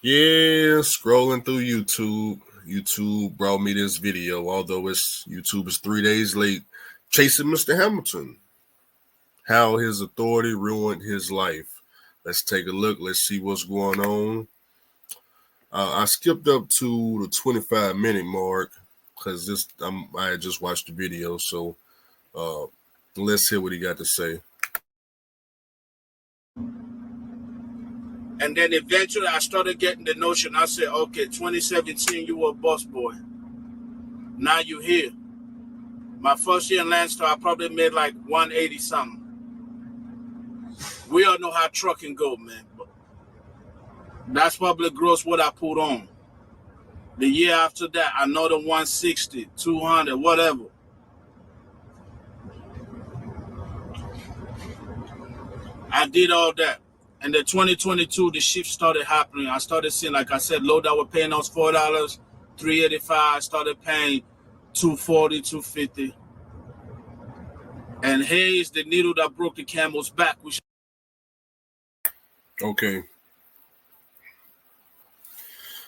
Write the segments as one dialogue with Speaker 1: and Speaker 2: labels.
Speaker 1: Yeah, scrolling through YouTube. YouTube brought me this video, although YouTube is 3 days late. Chasing Mr. Hamilton. How his authority ruined his life. Let's take a look. Let's see what's going on. I skipped up to the 25-minute mark because I had just watched the video. So let's hear what he got to say.
Speaker 2: And then eventually I started getting the notion. I said, okay, 2017, you were a boss boy. Now you here. My first year in Landstar, I probably made like 180 something. We all know how trucking go, man. That's probably gross what I put on. The year after that, another 160, 200, whatever. I did all that. And then 2022, the shift started happening. I started seeing, like I said, low that were paying us $4, $3.85. I started paying $2.40, $2.50. And here's the needle that broke the camel's back.
Speaker 1: Okay.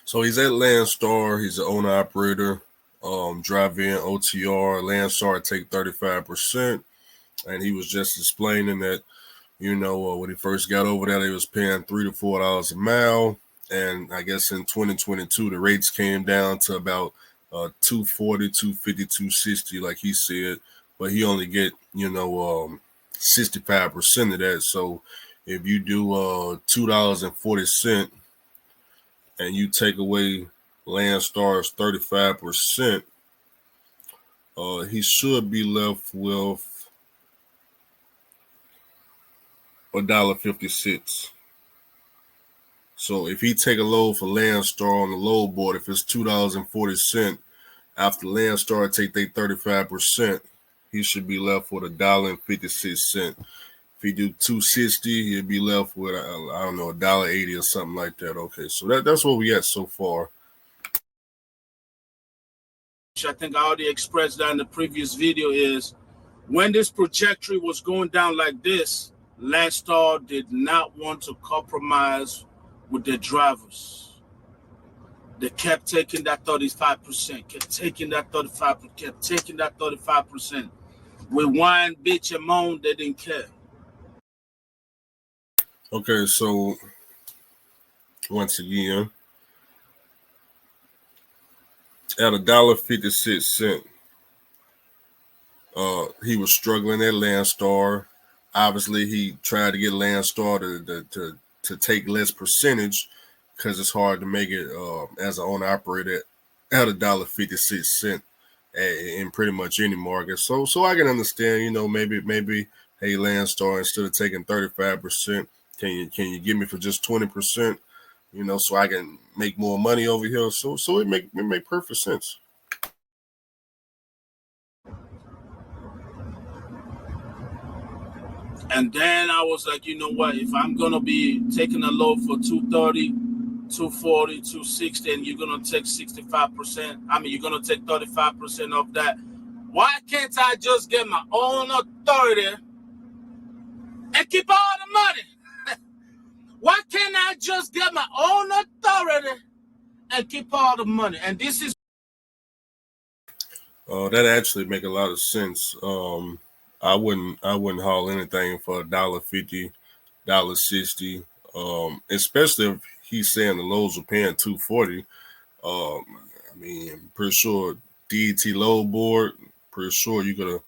Speaker 1: So he's at Landstar. He's an owner operator. Drive-in OTR. Landstar take 35%. And he was just explaining that, when he first got over there, he was paying $3 to $4 a mile. And I guess in 2022, the rates came down to about $2.40, $2.50, $2.60, like he said. But he only get, 65% of that. So if you do $2.40 and you take away Landstar's 35%, he should be left with $1.56. So if he take a load for Landstar on the load board, if it's $2.40, after Landstar take their 35%, he should be left with $1.56. If he do $2.60, he'd be left with $1.80 or something like that. Okay, so that's what we got so far.
Speaker 2: I think I already expressed that in the previous video is when this trajectory was going down like this, Landstar did not want to compromise with their drivers. They kept taking that 35%, kept taking that 35%, kept taking that 35%. With whine, bitch, and moan, they didn't care.
Speaker 1: Okay, so once again, at $1.56, he was struggling at Landstar. Obviously, he tried to get Landstar to take less percentage because it's hard to make it as an owner operator at $1.56 in pretty much any market. So I can understand, maybe hey Landstar, instead of taking 35%, can you give me for just 20%? So I can make more money over here. So it make perfect sense.
Speaker 2: And then I was like, you know what? If I'm gonna be taking a load for 230, 240, 260, and you're gonna take 65%, you're gonna take 35% of that. Why can't I just get my own authority and keep all the money? Why can't I just get my own authority and keep all the money? And this is
Speaker 1: that actually make a lot of sense. I wouldn't haul anything for $1.50, $1.60, especially if he's saying the loads are paying $2.40. I'm pretty sure DET load board, pretty sure you could have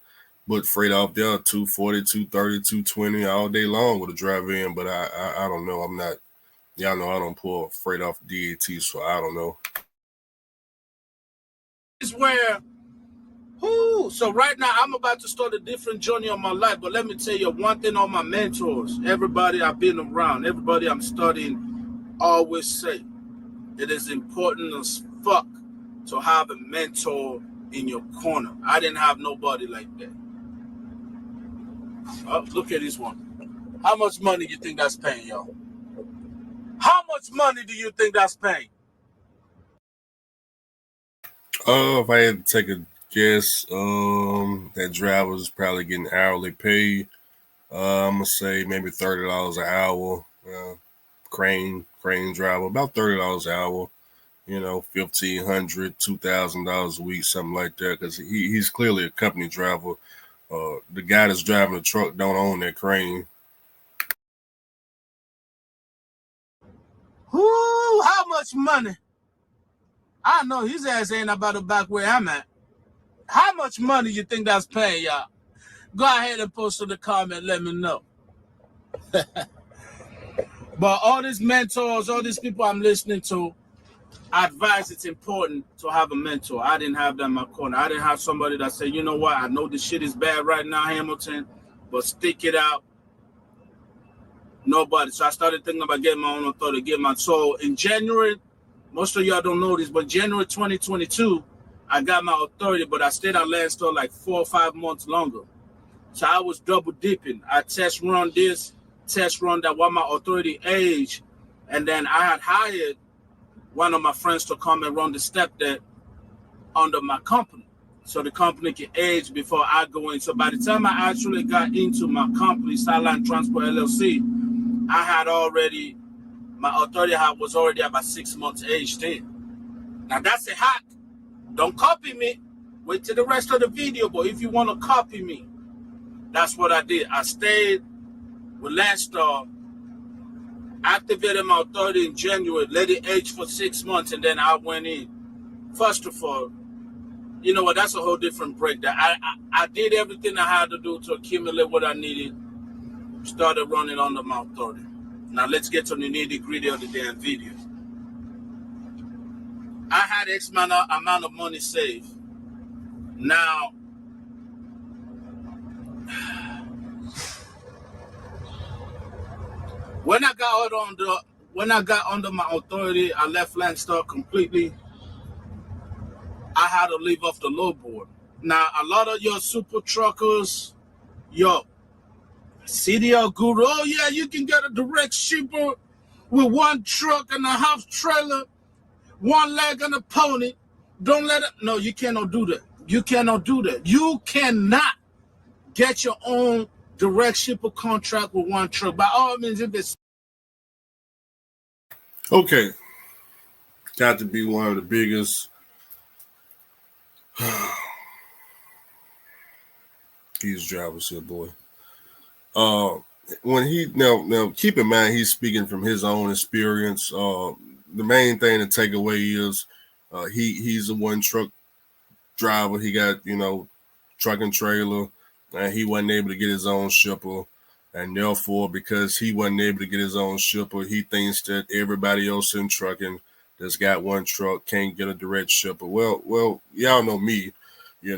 Speaker 1: put freight off there $2.40, $2.30, $2.20 all day long with a drive in, but I don't know. Y'all know I don't pull freight off DET, so I don't know.
Speaker 2: Is where so right now I'm about to start a different journey of my life, but let me tell you one thing. All my mentors, everybody I've been around, everybody I'm studying, always say it is important as fuck to have a mentor in your corner. I didn't have nobody like that. Oh, look at this one. How much money do you think that's paying, y'all? How much money do you think that's paying?
Speaker 1: If I had to take a guess, that driver's probably getting hourly paid. I'm gonna say maybe $30 an hour. crane driver, about $30 an hour. $1,500, $2,000 a week, something like that. Because he's clearly a company driver. The guy that's driving the truck don't own that crane.
Speaker 2: Whoo, how much money? I know his ass ain't about to back where I'm at. How much money you think that's paying y'all? Go ahead and post in the comment, let me know. But all these mentors, all these people I'm listening to, I advise it's important to have a mentor. I didn't have that in my corner. I didn't have somebody that said, you know what, I know this shit is bad right now, Hamilton, but stick it out. Nobody. So I started thinking about getting my own authority, So in January, most of y'all don't know this, but January 2022, I got my authority, but I stayed at Landstar like 4 or 5 months longer. So I was double dipping. I test run this, test run that, while my authority age, and then I had hired one of my friends to come and run the step that under my company, so the company can age before I go in. So by the time I actually got into my company, Sideline Transport LLC, I had already, my authority was already about 6 months aged in. Now that's a hack. Don't copy me. Wait till the rest of the video, but if you want to copy me, that's what I did. I stayed with Landstar, activated my authority in January, let it age for 6 months, and then I went in. First of all, you know what? That's a whole different breakdown. I did everything I had to do to accumulate what I needed. Started running under my authority. Now let's get to the nitty-gritty of the damn video. I had X amount of money saved. Now, when I got under my authority, I left Landstar completely. I had to leave off the load board. Now, a lot of your super truckers, CDL guru, oh yeah, you can get a direct shipper with one truck and a half trailer, one leg and a pony. Don't let it. No, you cannot do that. You cannot do that. You cannot get your own direct shipper contract with one truck. By all means, if it's
Speaker 1: okay, got to be one of the biggest. These drivers here, boy. When he now keep in mind he's speaking from his own experience. The main thing to take away is he's a one truck driver. He got truck and trailer, and he wasn't able to get his own shipper, and therefore because he wasn't able to get his own shipper, he thinks that everybody else in trucking that's got one truck can't get a direct shipper. Well, y'all know me. He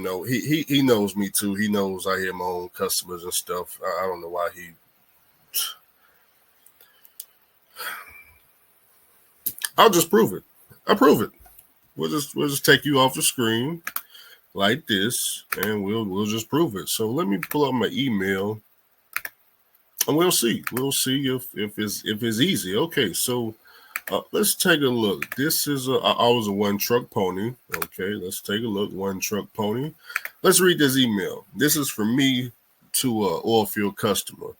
Speaker 1: knows me too. He knows I hear my own customers and stuff. I don't know why he. I'll just prove it. I'll prove it. We'll just take you off the screen like this, and we'll just prove it. So let me pull up my email, and we'll see. We'll see if it's easy. Okay, so let's take a look. This is I was a one truck pony. Okay, let's take a look. One truck pony. Let's read this email. This is from me to an oil field customer.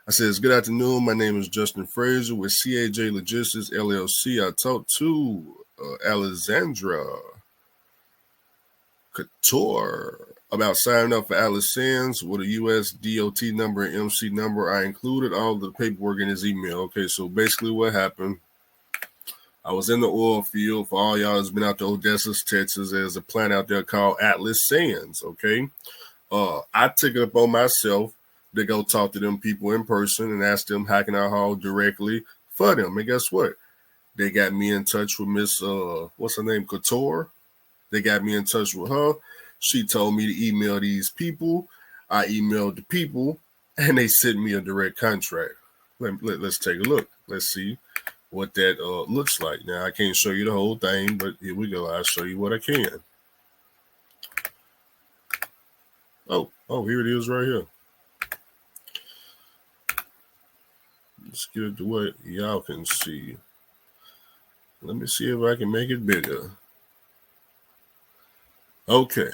Speaker 1: I says, good afternoon. My name is Justin Fraser with CAJ Logistics LLC. I talked to Alexandra Couture about signing up for Alice Sands with a US DOT number and MC number. I included all the paperwork in his email. Okay, so basically what happened, I was in the oil field. For all y'all that's been out to Odessa, Texas, there's a plant out there called Atlas Sands, okay? I took it upon myself to go talk to them people in person and ask them how can I haul directly for them. And guess what? They got me in touch with Miss, what's her name, Couture. They got me in touch with her. She told me to email these people. I emailed the people, and they sent me a direct contract. Let's take a look. Let's see what that looks like. Now, I can't show you the whole thing, but here we go. I'll show you what I can. Oh, here it is right here. Let's get it to what y'all can see. Let me see if I can make it bigger. Okay.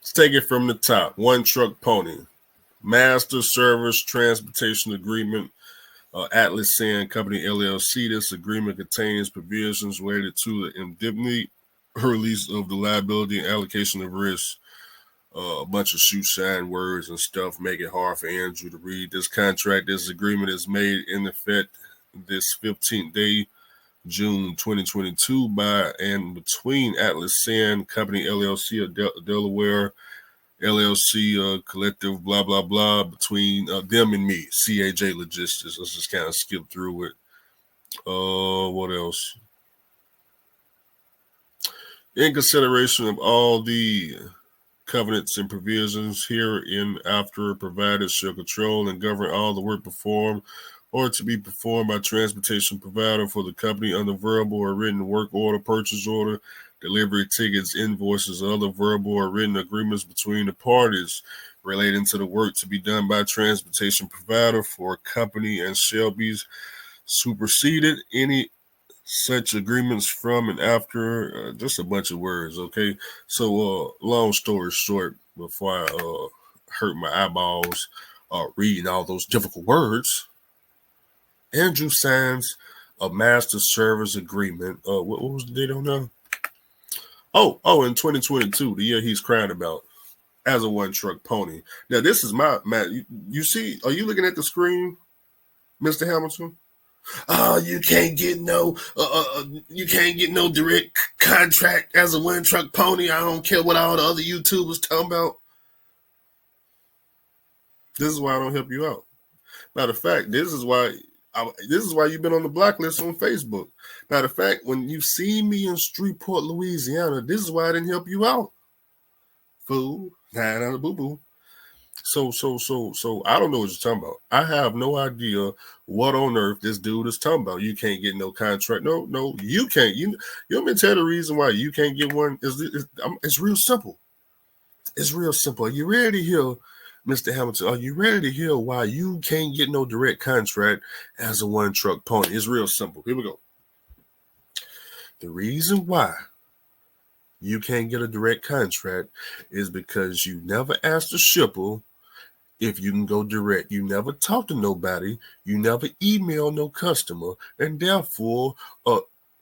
Speaker 1: Let's take it from the top. One truck pony. Master Service Transportation Agreement, Atlas Sand Company LLC. This agreement contains provisions related to the indemnity, release of the liability, and allocation of risk. A bunch of shoe shine words and stuff make it hard for Andrew to read. This contract, this agreement is made in effect this 15th day, June 2022, by and between Atlas Sand Company LLC of Delaware LLC, collective, blah, blah, blah, between them and me, CAJ Logistics. Let's just kind of skip through it. What else? In consideration of all the covenants and provisions herein after provided shall control and govern all the work performed or to be performed by transportation provider for the company under verbal or written work order, purchase order, delivery tickets, invoices, and other verbal or written agreements between the parties relating to the work to be done by transportation provider for a company and shall be superseded any such agreements from and after, just a bunch of words, okay? So, long story short, before I hurt my eyeballs reading all those difficult words, Andrew signs a master service agreement. What was the date on that? Oh, in 2022, the year he's crying about, as a one-truck pony. Now, this is my, you see, are you looking at the screen, Mr. Hamilton? You can't get no direct contract as a one truck pony. I don't care what all the other YouTubers talking about. This is why I don't help you out. Matter of fact, this is why you've been on the blacklist on Facebook. Matter of fact, when you see me in Shreveport, Louisiana, this is why I didn't help you out. Fool, nah, not a boo boo. So I don't know what you're talking about. I have no idea what on earth this dude is talking about. You can't get no contract. No, you can't. You want me to tell the reason why you can't get one? It's real simple. It's real simple. Are you ready to hear, Mr. Hamilton? Are you ready to hear why you can't get no direct contract as a one truck pony? It's real simple. Here we go. The reason why you can't get a direct contract is because you never asked the shipper if you can go direct. You never talk to nobody. You never email no customer. And therefore,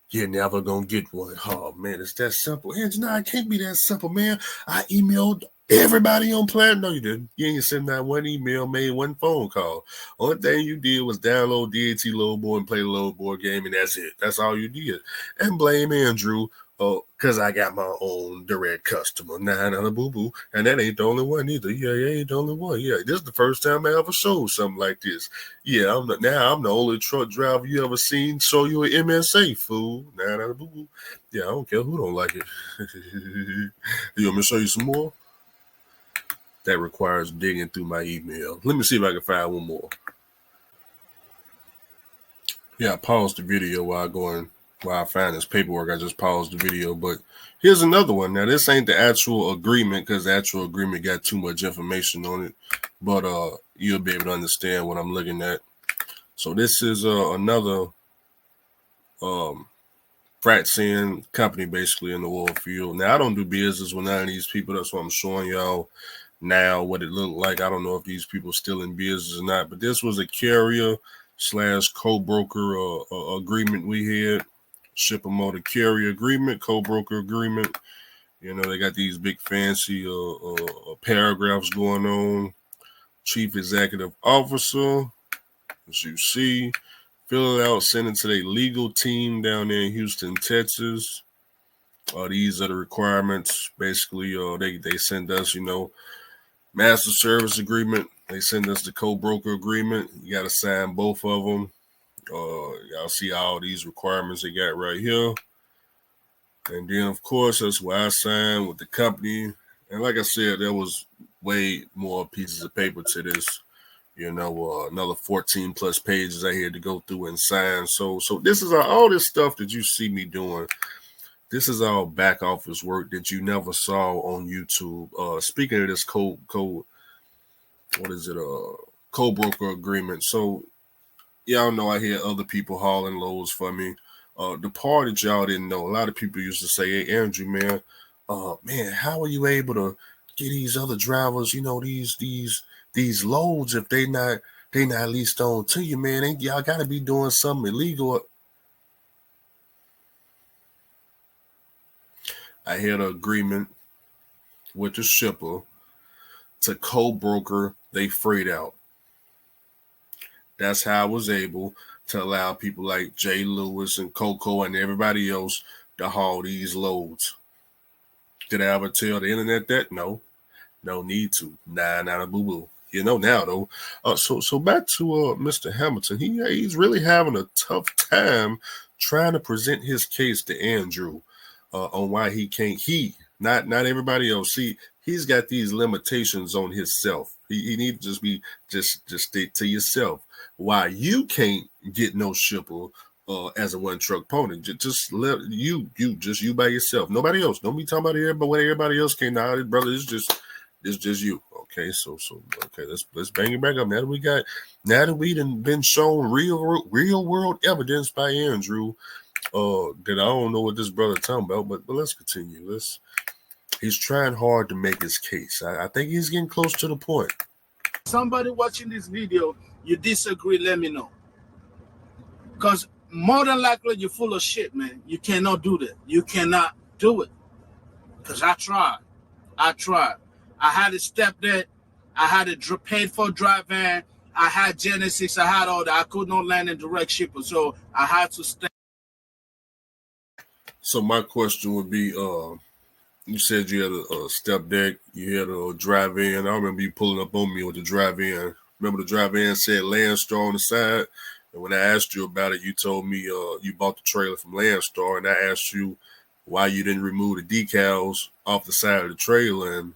Speaker 1: you're never going to get one. Oh, man, it's that simple. And no, it can't be that simple, man. I emailed everybody on planet. No, you didn't. You ain't sent that one email, made one phone call. Only thing you did was download DAT Load Board and play the Load Board game, and that's it. That's all you did. And blame Andrew. Oh, because I got my own direct customer. Nah, not a boo-boo. And that ain't the only one either. Yeah, ain't the only one. Yeah, this is the first time I ever showed something like this. Yeah, I'm the only truck driver you ever seen show you an MSA, fool. Nah, not a boo-boo. Yeah, I don't care who don't like it. You want me to show you some more? That requires digging through my email. Let me see if I can find one more. Yeah, I paused the video while I find this paperwork. I just paused the video, but here's another one. Now, this ain't the actual agreement because the actual agreement got too much information on it, but you'll be able to understand what I'm looking at. So this is another frac sand company basically in the oil field. Now, I don't do business with none of these people. That's why I'm showing y'all now what it looked like. I don't know if these people are still in business or not, but this was a carrier / co-broker agreement we had. Shipper motor carrier agreement, co-broker agreement. You know, they got these big fancy paragraphs going on. Chief executive officer, as you see, fill it out, send it to their legal team down there in Houston, Texas. These are the requirements. Basically, they send us, master service agreement. They send us the co-broker agreement. You got to sign both of them. Y'all see all these requirements they got right here. And then, of course, that's why I signed with the company. And like I said, there was way more pieces of paper to this. Another 14 plus pages I had to go through and sign. So this is all this stuff that you see me doing. This is all back office work that you never saw on YouTube. Speaking of this co-broker agreement. So y'all know I hear other people hauling loads for me. The part that y'all didn't know, a lot of people used to say, "Hey, Andrew, man, how are you able to get these other drivers, these these loads, if they not at least on to you, man, y'all got to be doing something illegal. I had an agreement with the shipper to co-broker they freight out. That's how I was able to allow people like Jay Lewis and Coco and everybody else to haul these loads. Did I ever tell the internet that? No need to. Not a boo-boo. You know now though. So back to Mr. Hamilton. He's really having a tough time trying to present his case to Andrew on why he can't. Not everybody else. See, he's got these limitations on himself. He need to just stick to yourself. Why you can't get no shipper as a one truck pony? Just let you by yourself. Nobody else. Don't be talking about everybody. What everybody else can. Nah, brother, it's just you. Okay, so okay, let's bang it back up. Now that we done been shown real world evidence by Andrew, that I don't know what this brother talking about, but let's continue. He's trying hard to make his case. I think he's getting close to the point.
Speaker 2: Somebody watching this video, you disagree, let me know. Because more than likely you're full of shit, man. You cannot do that. You cannot do it. Because I tried. I had a stepdad. I had a paid for drive van. I had Genesis. I had all that. I could not land in direct shipper, so I had to stay.
Speaker 1: So my question would be, you said you had a step deck, you had a drive in. I remember you pulling up on me with the drive in. Remember the drive in said Landstar on the side? And when I asked you about it, you told me you bought the trailer from Landstar, and I asked you why you didn't remove the decals off the side of the trailer. And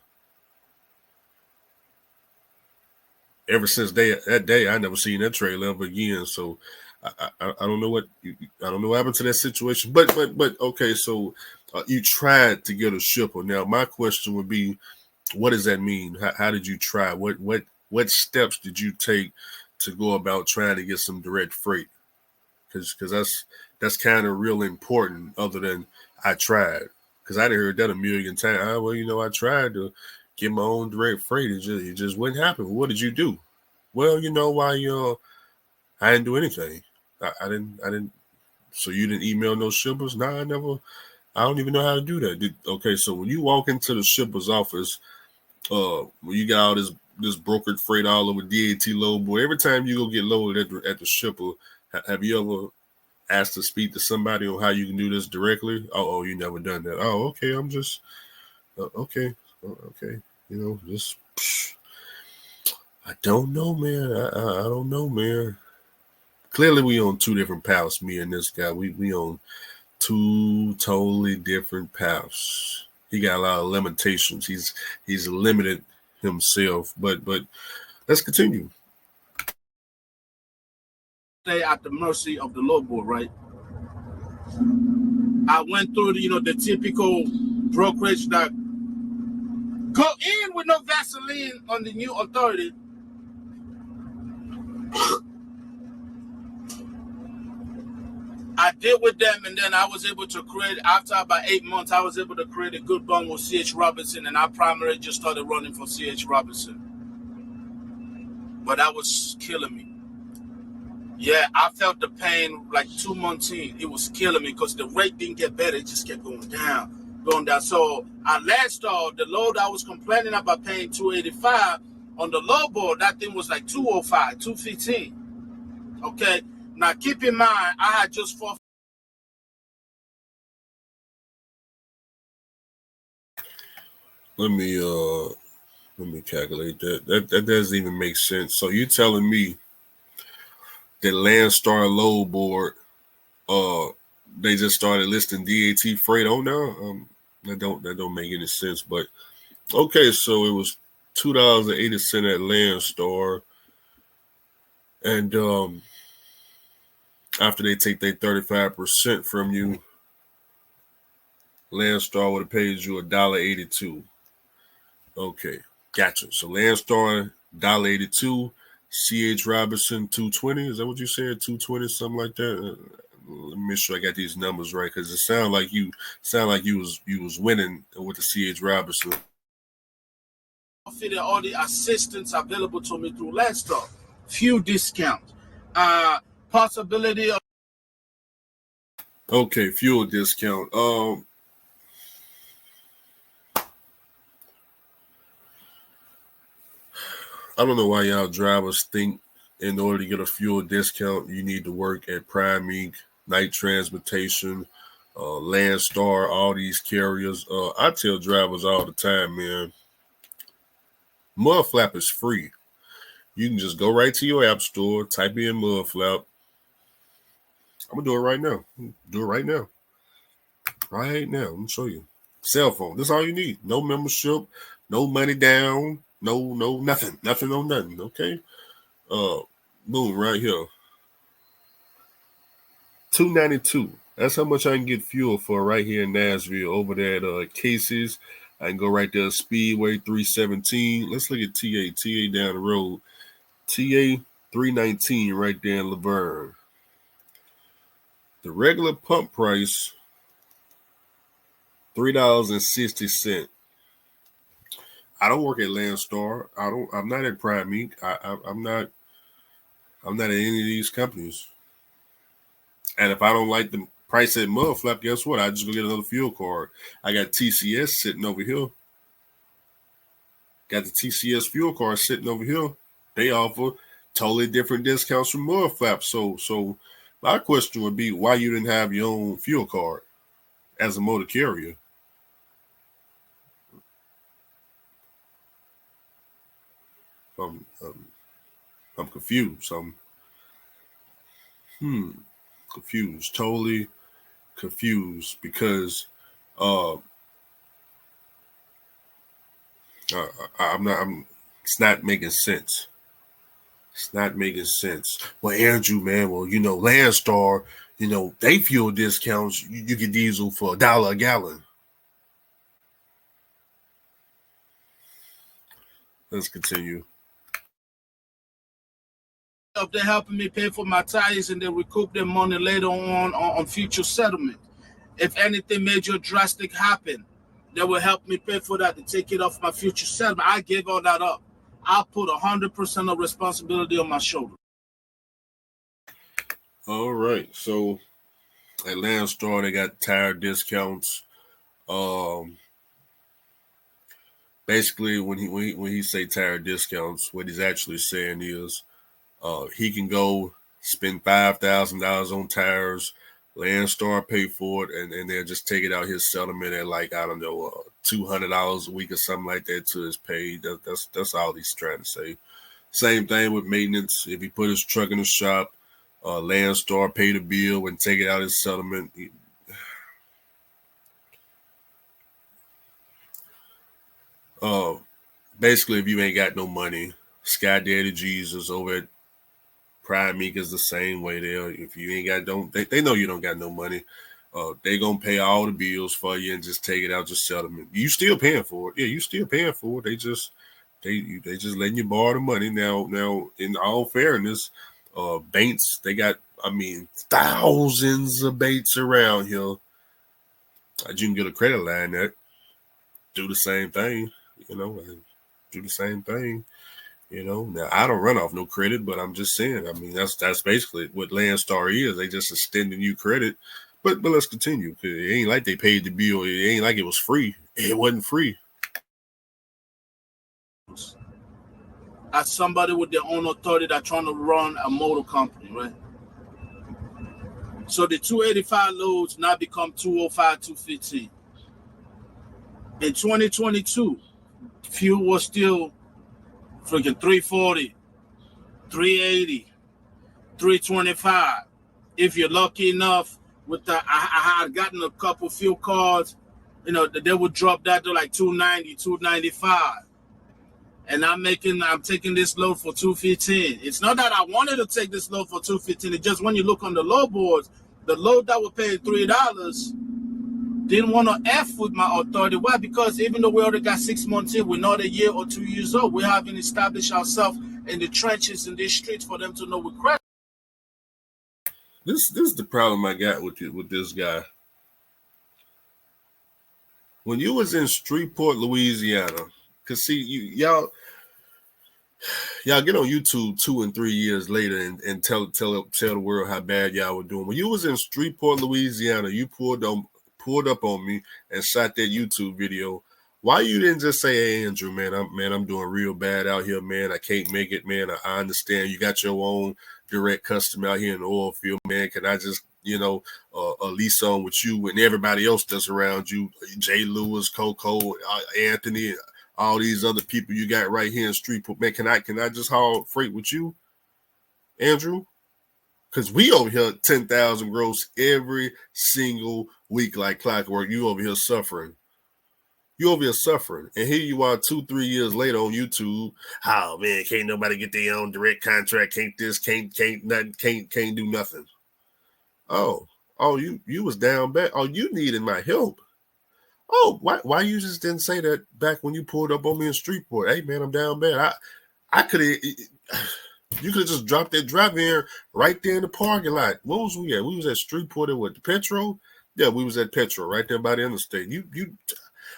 Speaker 1: ever since that day, I never seen that trailer ever again. So I don't know what happened to that situation. But okay, so you tried to get a shipper. Now my question would be, what does that mean? How did you try? What steps did you take to go about trying to get some direct freight? Because that's kind of real important. Other than I tried, because I done heard that a million times. I tried to get my own direct freight. It just wouldn't happen. What did you do? Well, I didn't do anything. I didn't. So you didn't email no shippers? Nah, I never. I don't even know how to do that. Okay, so when you walk into the shipper's office, when you got all this brokered freight all over DAT load, boy, every time you go get loaded at the shipper, have you ever asked to speak to somebody on how you can do this directly? Oh, you never done that. Oh, okay, I'm just okay. Just I don't know, man. I don't know, man. Clearly, we on two different paths. Me and this guy, we on two totally different paths. He got a lot of limitations. He's limited himself. But let's continue.
Speaker 2: Stay at the mercy of the Lord, boy, right? I went through the typical brokerage that go in with no Vaseline on the new authority. I did with them, and then I was able to create, after about 8 months, I was able to create a good bond with C.H. Robinson, and I primarily just started running for C.H. Robinson. But that was killing me. Yeah, I felt the pain like 2 months in. It was killing me because the rate didn't get better. It just kept going down. So at Landstar, the load I was complaining about paying $285 on the low board, that thing was like $205, $215. Okay. Now keep in mind, I had just fought.
Speaker 1: Let me calculate that. That doesn't even make sense. So you're telling me that Landstar load board, they just started listing DAT freight on now? That don't make any sense. But okay, so it was $2.80 at Landstar, and after they take their 35% from you, Landstar would have paid you $1.82. Okay, gotcha. So Landstar $1.82, C.H. Robinson $2.20. Is that what you said? $2.20, something like that. Let me make sure I got these numbers right, because it sounded like you was winning with the C.H. Robinson.
Speaker 2: fit all the assistance available to me through Landstar. Fuel discount, possibility of
Speaker 1: Okay, fuel discount. I don't know why y'all drivers think in order to get a fuel discount, you need to work at Prime Inc., Night Transportation, Landstar, all these carriers. I tell drivers all the time, man, Mudflap is free. You can just go right to your app store, type in Mudflap. I'm going to do it right now. Do it right now. Right now. Let me show you. Cell phone. That's all you need. No membership, no money down, no nothing. Nothing on nothing. Okay? Boom, right here. $2.92. That's how much I can get fuel for right here in Nashville. Over there at Casey's. I can go right there, Speedway 317. Let's look at TA. TA down the road. TA 319 right there in Laverne. The regular pump price, $3.60. I don't work at Landstar. I'm not at Prime Inc. I'm not at any of these companies. And if I don't like the price at Mudflap, guess what? I just go get another fuel card. I got TCS sitting over here. Got the TCS fuel card sitting over here. They offer totally different discounts from Mudflap. So my question would be, why you didn't have your own fuel card as a motor carrier? I'm confused. I'm confused. Totally confused because I'm not. It's not making sense. It's not making sense. Well, Andrew, man. Well, Landstar. They fuel discounts. You get diesel for $1 a gallon. Let's continue.
Speaker 2: they're helping me pay for my tires and they recoup their money later on future settlement. If anything major drastic happen, they will help me pay for that to take it off my future settlement. I gave all that up. I'll put 100% of responsibility on my shoulder.
Speaker 1: All right. So at Landstar, they got tire discounts. Basically, when he say tire discounts, what he's actually saying is he can go spend $5,000 on tires, Landstar pay for it, and they'll just take it out his settlement at $200 a week or something like that to his pay. That's all he's trying to say. Same thing with maintenance. If he put his truck in the shop, Landstar pay the bill and take it out his settlement. Basically, if you ain't got no money, Sky Daddy Jesus over at Prime Inc. is the same way there. If you ain't got they know you don't got no money. They gonna pay all the bills for you and just take it out your settlement. You still paying for it. Yeah, you still paying for it. They just letting you borrow the money. Now in all fairness, Bates, they got thousands of Bates around here. You can get a credit line that do the same thing, do the same thing. Now I don't run off no credit, but I'm just saying. That's basically what Landstar is. They just extending you credit. But let's continue. It ain't like they paid the bill. It ain't like it was free. It wasn't free.
Speaker 2: As somebody with their own authority that's trying to run a motor company, right? So the 285 loads now become 205, 215. In 2022, fuel was still freaking 340, 380, 325. If you're lucky enough, I had gotten a couple fuel cards, they would drop that to like 290, 295. And I'm taking this load for 215. It's not that I wanted to take this load for 215. It's just when you look on the load boards, the load that was paying $3 didn't want to F with my authority. Why? Because even though we already got 6 months in, we're not a year or 2 years old. We haven't established ourselves in the trenches in these streets for them to know we're credible.
Speaker 1: This is the problem I got with this guy. When you was in Shreveport, Louisiana, Cause see, y'all get on YouTube 2 and 3 years later and tell the world how bad y'all were doing. When you was in Shreveport, Louisiana, you pulled up on me and shot that YouTube video. Why you didn't just say, "Hey, Andrew, man, I'm doing real bad out here, man. I can't make it, man. I understand you got your own direct customer out here in the oil field, man. Can I just, lease on with you and everybody else that's around you, Jay Lewis, Coco, Anthony, all these other people you got right here in Streetport, man. Can I just haul freight with you, Andrew? Because we over here 10,000 gross every single week like clockwork. You over here suffering. And here you are 2-3 years later on YouTube. Oh man, can't nobody get their own direct contract. Can't do nothing. Oh, you was down bad. Oh, you needed my help. Oh, why you just didn't say that back when you pulled up on me in Streetport? Hey man, I'm down bad. I could have. You could have just dropped that drop in right there in the parking lot. What was we at? We was at Streetport and what, the Petro? Yeah, we was at Petro right there by the interstate. You.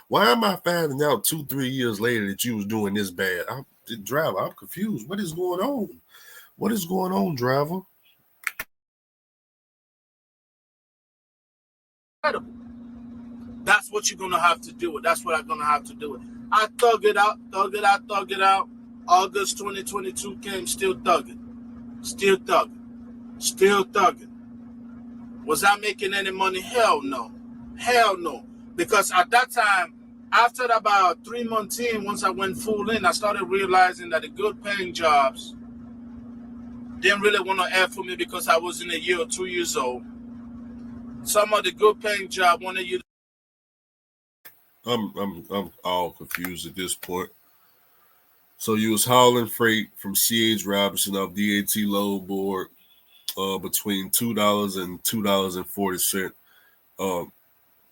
Speaker 1: Why am I finding out 2-3 years later that you was doing this bad? I'm confused. What is going on? What is going on, driver?
Speaker 2: That's what you're gonna have to do it. That's what I'm gonna have to do it. I thug it out. August 2022 came, still thugging. Was I making any money? Hell no. Because at that time, after about 3 months in, once I went full in, I started realizing that the good paying jobs didn't really want to add for me because I was in a year or 2 years old. Some of the good paying job wanted you.
Speaker 1: I'm all confused at this point. So you was hauling freight from C.H. Robinson off DAT load board between $2 and $2.40.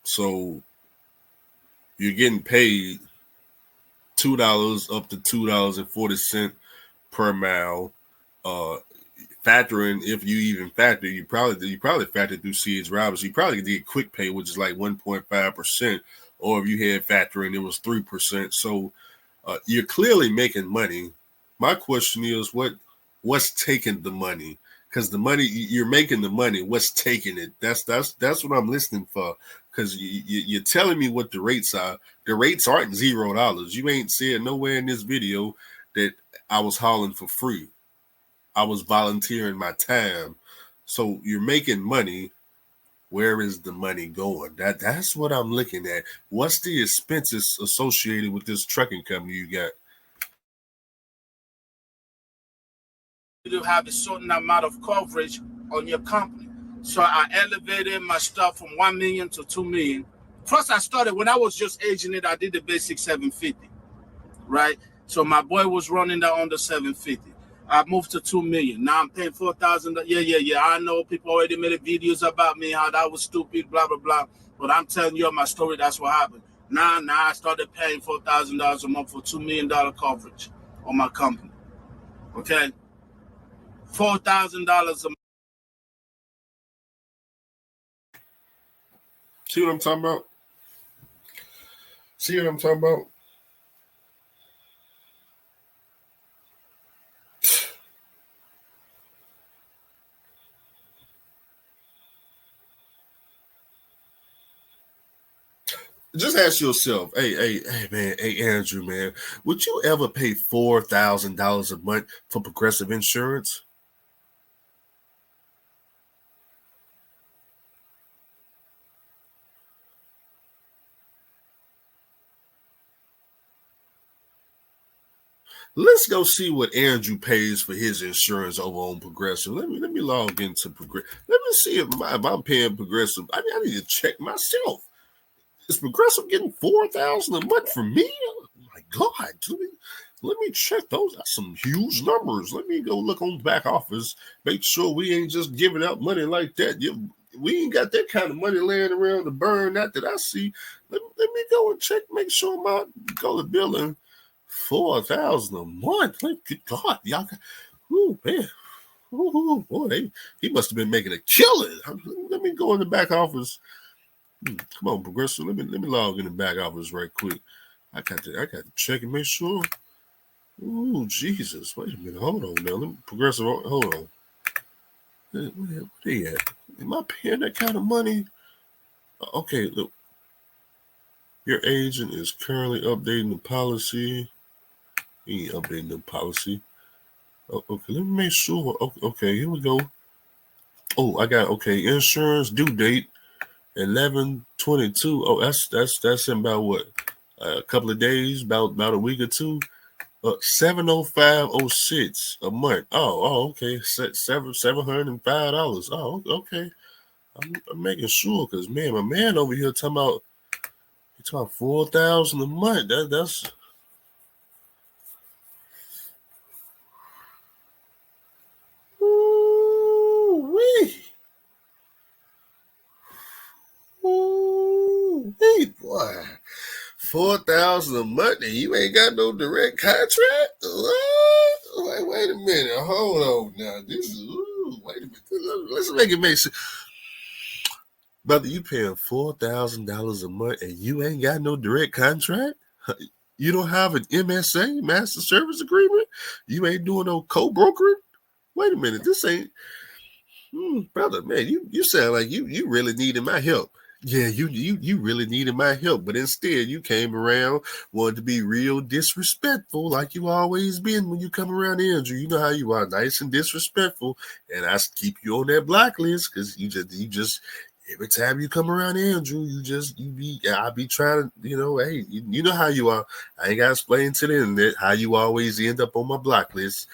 Speaker 1: So you're getting paid $2 up to $2.40 per mile. Factoring, if you even factor, you probably factored through C.H. Robinson. You probably did quick pay, which is like 1.5%, or if you had factoring, it was 3%. So you're clearly making money. My question is, what's taking the money? Because the money, you're making the money. What's taking it? That's what I'm listening for. Because you're telling me what the rates are. The rates aren't $0. You ain't said nowhere in this video that I was hauling for free. I was volunteering my time. So you're making money. Where is the money going? That's what I'm looking at. What's the expenses associated with this trucking company you got?
Speaker 2: To have a certain amount of coverage on your company. So I elevated my stuff from 1 million to 2 million. First, I started when I was just aging it, I did the basic 750, right? So my boy was running that on the 750. I moved to 2 million. Now I'm paying 4,000. Yeah. I know people already made videos about me, how that was stupid, blah, blah, blah. But I'm telling you my story, that's what happened. Now I started paying $4,000 a month for $2 million coverage on my company. Okay? $4,000 a month.
Speaker 1: See what I'm talking about? Just ask yourself, hey, man, hey, Andrew, man, would you ever pay $4,000 a month for Progressive insurance? Let's go see what Andrew pays for his insurance over on Progressive. Let me log into Progressive. Let me see if I'm paying Progressive. I need to check myself. Is Progressive getting $4,000 a month from me? Oh my God! Let me check those. That's some huge numbers. Let me go look on the back office. Make sure we ain't just giving out money like that. We ain't got that kind of money laying around to burn. Not that I see. Let me go and check. Make sure my go to billing. $4,000 a month. Good God, y'all. Ooh, man. Ooh, boy, he must have been making a killing. Let me go in the back office. Come on, Progressive. Let me log in the back office right quick. I got to check and make sure. Ooh, Jesus! Wait a minute. Hold on now. Let me progressive. Hold on. Where they at? Am I paying that kind of money? Okay, look. Your agent is currently updating the policy. He ain't updating the policy. Oh, okay, let me make sure. Okay, here we go. Oh, I got insurance due date 11/22. Oh, that's in about what? A couple of days, about a week or two. 705.06 a month. Okay. $705. Oh, okay. I'm making sure because man, my man over here talking about 4,000 a month. That's ooh-wee. Ooh-wee, boy. 4,000 a month and you ain't got no direct contract? What? Wait a minute. Hold on now. Wait a minute. Let's make it make sense. Brother, you paying $4,000 a month and you ain't got no direct contract? You don't have an MSA, Master Service Agreement? You ain't doing no co-brokering? Wait a minute. This ain't... brother, man, you sound like you really needed my help. Yeah, you really needed my help, but instead you came around, wanted to be real disrespectful, like you always been when you come around Andrew. You know how you are, nice and disrespectful, and I keep you on that blacklist because you just every time you come around Andrew, I be trying to, hey, you know how you are. I ain't gotta explain to the internet how you always end up on my blacklist.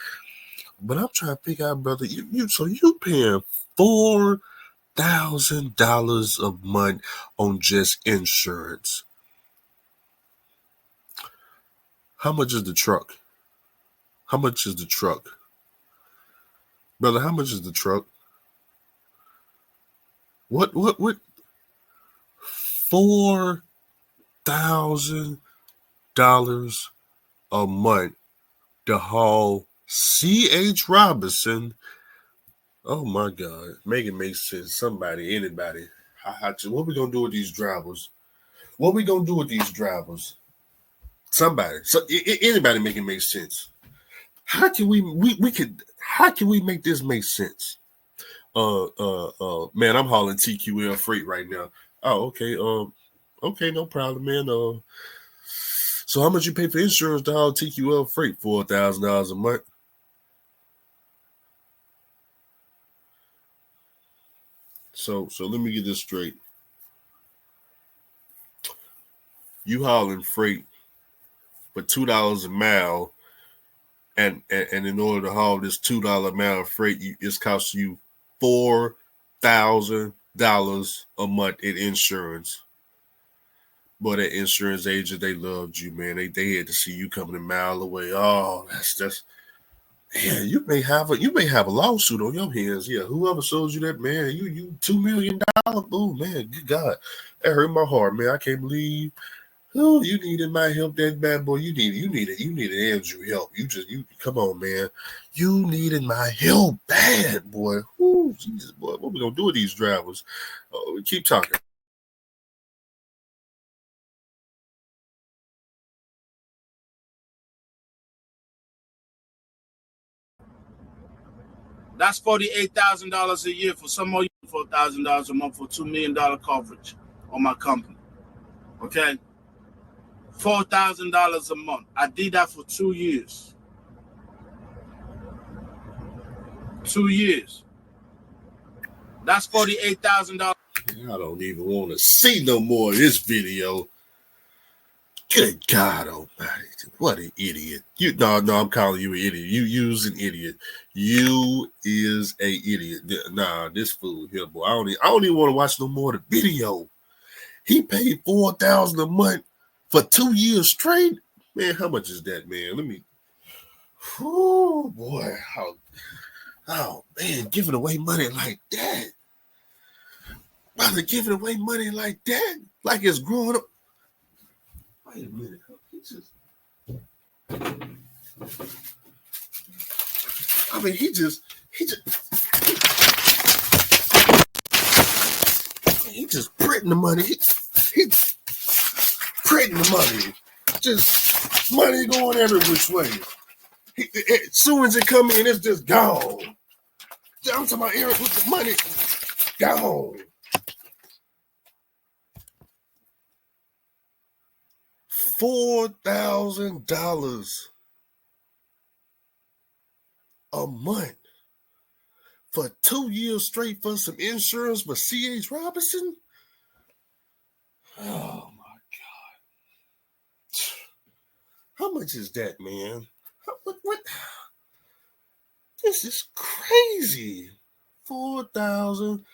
Speaker 1: But I'm trying to figure out, brother, you paying $4,000 a month on just insurance. How much is the truck? How much is the truck? Brother, how much is the truck? What? $4,000 a month to haul C.H. Robinson. Oh my God. Make it make sense. Somebody, anybody. What we gonna do with these drivers? Somebody. Anybody make it make sense. How can we make this make sense? Man, I'm hauling TQL freight right now. Oh, okay. Okay, no problem, man. So how much you pay for insurance to haul TQL freight? $4,000 a month. So let me get this straight. You hauling freight for $2 a mile, and in order to haul this $2 a mile freight, it's costing you $4,000 a month in insurance. But that insurance agent, they loved you, man. They had to see you coming a mile away. Oh, that's yeah. You may have a lawsuit on your hands. Yeah, whoever sold you that, man, you $2 million. Oh man, good God, that hurt my heart, man. I can't believe. Oh, you needed my help, that bad boy. You needed Andrew help. You come on, man. You needed my help, bad boy. Ooh, Jesus, boy, what we gonna do with these drivers? We keep talking.
Speaker 2: That's $48,000 a year for some more. $4,000 a month for $2 million coverage on my company. Okay, $4,000 a month. I did that for 2 years. 2 years. That's $48,000.
Speaker 1: I don't even want to see no more of this video. Good God Almighty! What an idiot! No, I'm calling you an idiot. You's an idiot. You is a idiot. Nah, this fool here, boy. I don't even want to watch no more of the video. He paid $4,000 a month for 2 years straight. Man, how much is that, man? Let me. Oh boy, oh man, giving away money like that. Brother, giving away money like that, like it's growing up. Wait a minute. He just printing the money. He printing the money. just money going every which way. As soon as it come in, it's just gone. I'm talking about Eric with the money gone. $4,000 a month for 2 years straight for some insurance for C.H. Robinson? Oh my God. How much is that, man? What? This is crazy. 4,000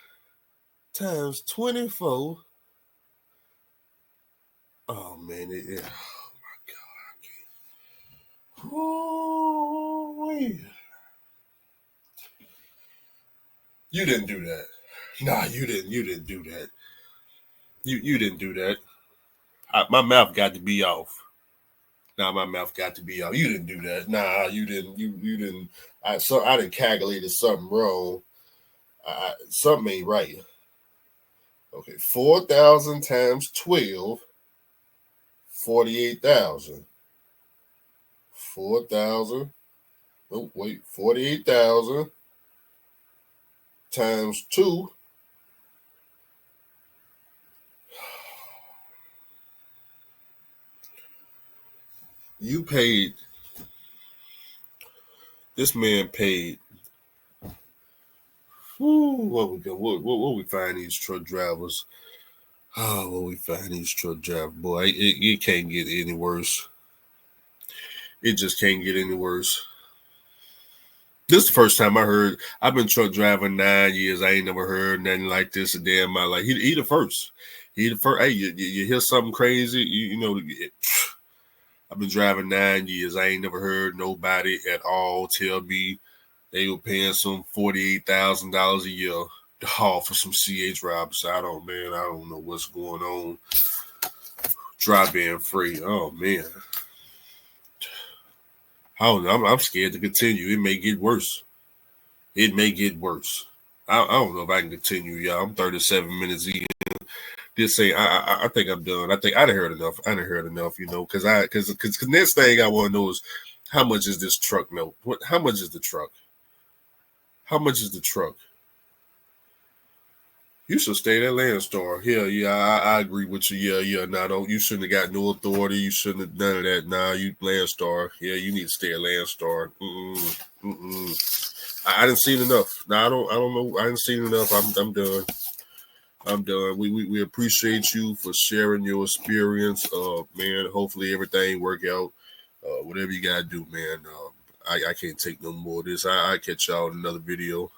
Speaker 1: times 24. Oh man, oh my God. Oh, you didn't do that. Nah, you didn't do that. You didn't do that. My mouth got to be off. My mouth got to be off. You didn't do that. Nah, you didn't. You didn't. I didn't calculate something wrong. Something ain't right. Okay, 4,000 times 12, 48,000. 4,000. Oh wait, 48,000 times 2. You paid. This man paid. What we find these truck drivers? Oh, what we find these truck drivers, boy, it can't get any worse. It just can't get any worse. This is the first time I heard. I've been truck driving 9 years. I ain't never heard nothing like this a day in my life. He the first. He the first. Hey, you hear something crazy? You know, I've been driving 9 years. I ain't never heard nobody at all tell me they were paying some $48,000 a year for some C.H. Robinson. I don't know what's going on. Drop-in free. Oh man. I don't know. I'm scared to continue. It may get worse. I don't know if I can continue, y'all. I'm 37 minutes in. Just say I think I'm done. I think I done heard enough. Because next thing I want to know is how much is this truck note? How much is the truck? How much is the truck? You should stay at Landstar. Yeah, I agree with you. Yeah. Nah, you shouldn't have got no authority. You shouldn't have done of that. Nah, you Landstar. Yeah, you need to stay at Landstar. I didn't see enough. Nah, I don't know. I didn't see enough. I'm done. I'm done. We appreciate you for sharing your experience. Man, hopefully everything work out. Whatever you gotta do, man. I can't take no more of this. I catch y'all in another video.